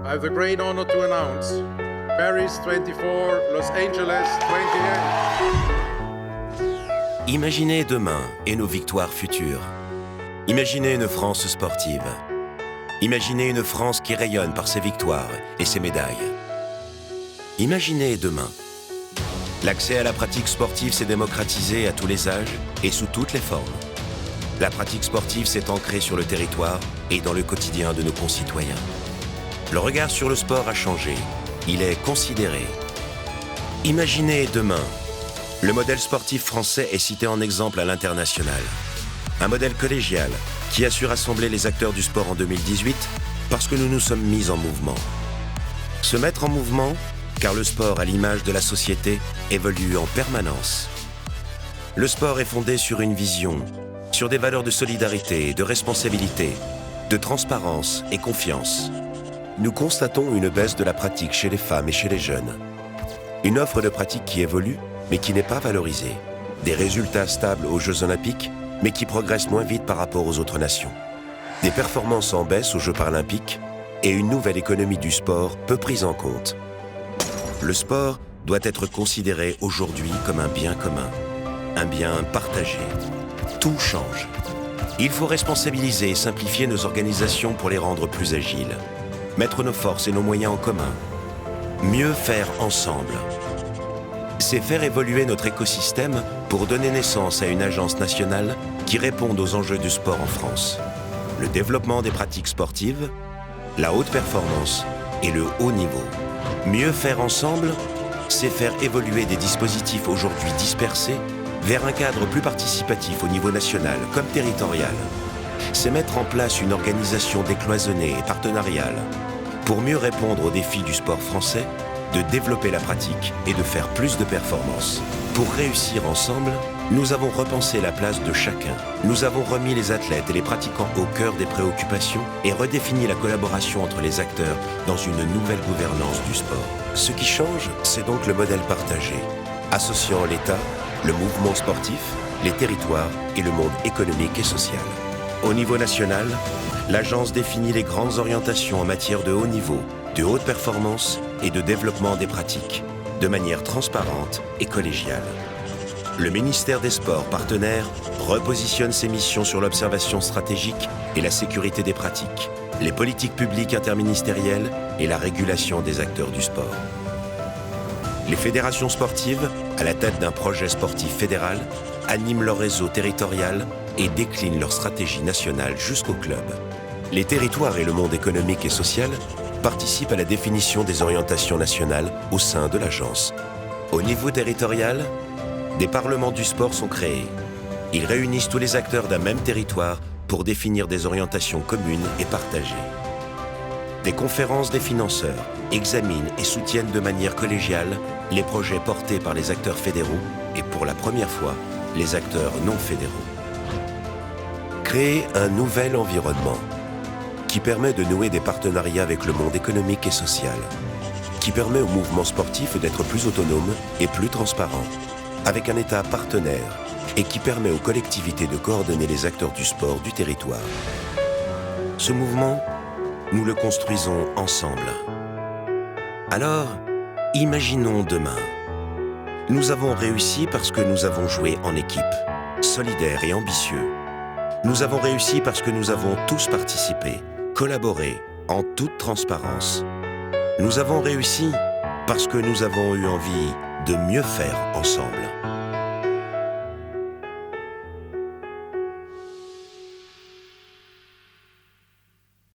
I have the great honor to announce Paris 24, Los Angeles 28. Imaginez demain et nos victoires futures. Imaginez une France sportive. Imaginez une France qui rayonne par ses victoires et ses médailles. Imaginez demain. L'accès à la pratique sportive s'est démocratisé à tous les âges et sous toutes les formes. La pratique sportive s'est ancrée sur le territoire et dans le quotidien de nos concitoyens. Le regard sur le sport a changé. Il est considéré. Imaginez demain. Le modèle sportif français est cité en exemple à l'international. Un modèle collégial qui a su rassembler les acteurs du sport en 2018 parce que nous nous sommes mis en mouvement. Se mettre en mouvement, car le sport, à l'image de la société, évolue en permanence. Le sport est fondé sur une vision, sur des valeurs de solidarité, de responsabilité, de transparence et confiance. Nous constatons une baisse de la pratique chez les femmes et chez les jeunes. Une offre de pratique qui évolue, mais qui n'est pas valorisée. Des résultats stables aux Jeux Olympiques, mais qui progressent moins vite par rapport aux autres nations. Des performances en baisse aux Jeux Paralympiques et une nouvelle économie du sport peu prise en compte. Le sport doit être considéré aujourd'hui comme un bien commun, un bien partagé. Tout change. Il faut responsabiliser et simplifier nos organisations pour les rendre plus agiles. Mettre nos forces et nos moyens en commun. Mieux faire ensemble. C'est faire évoluer notre écosystème pour donner naissance à une agence nationale qui réponde aux enjeux du sport en France. Le développement des pratiques sportives, la haute performance et le haut niveau. Mieux faire ensemble, c'est faire évoluer des dispositifs aujourd'hui dispersés vers un cadre plus participatif au niveau national comme territorial. C'est mettre en place une organisation décloisonnée et partenariale pour mieux répondre aux défis du sport français, de développer la pratique et de faire plus de performances. Pour réussir ensemble, nous avons repensé la place de chacun. Nous avons remis les athlètes et les pratiquants au cœur des préoccupations et redéfini la collaboration entre les acteurs dans une nouvelle gouvernance du sport. Ce qui change, c'est donc le modèle partagé, associant l'État, le mouvement sportif, les territoires et le monde économique et social. Au niveau national, l'agence définit les grandes orientations en matière de haut niveau, de haute performance et de développement des pratiques, de manière transparente et collégiale. Le ministère des Sports partenaire repositionne ses missions sur l'observation stratégique et la sécurité des pratiques, les politiques publiques interministérielles et la régulation des acteurs du sport. Les fédérations sportives, à la tête d'un projet sportif fédéral, animent leur réseau territorial et déclinent leur stratégie nationale jusqu'au club. Les territoires et le monde économique et social participent à la définition des orientations nationales au sein de l'agence. Au niveau territorial, des parlements du sport sont créés. Ils réunissent tous les acteurs d'un même territoire pour définir des orientations communes et partagées. Des conférences des financeurs examinent et soutiennent de manière collégiale les projets portés par les acteurs fédéraux et pour la première fois, les acteurs non fédéraux. Créer un nouvel environnement qui permet de nouer des partenariats avec le monde économique et social, qui permet au mouvement sportif d'être plus autonome et plus transparent, avec un État partenaire et qui permet aux collectivités de coordonner les acteurs du sport du territoire. Ce mouvement, nous le construisons ensemble. Alors, imaginons demain. Nous avons réussi parce que nous avons joué en équipe, solidaires et ambitieux. Nous avons réussi parce que nous avons tous participé, collaboré en toute transparence. Nous avons réussi parce que nous avons eu envie de mieux faire ensemble.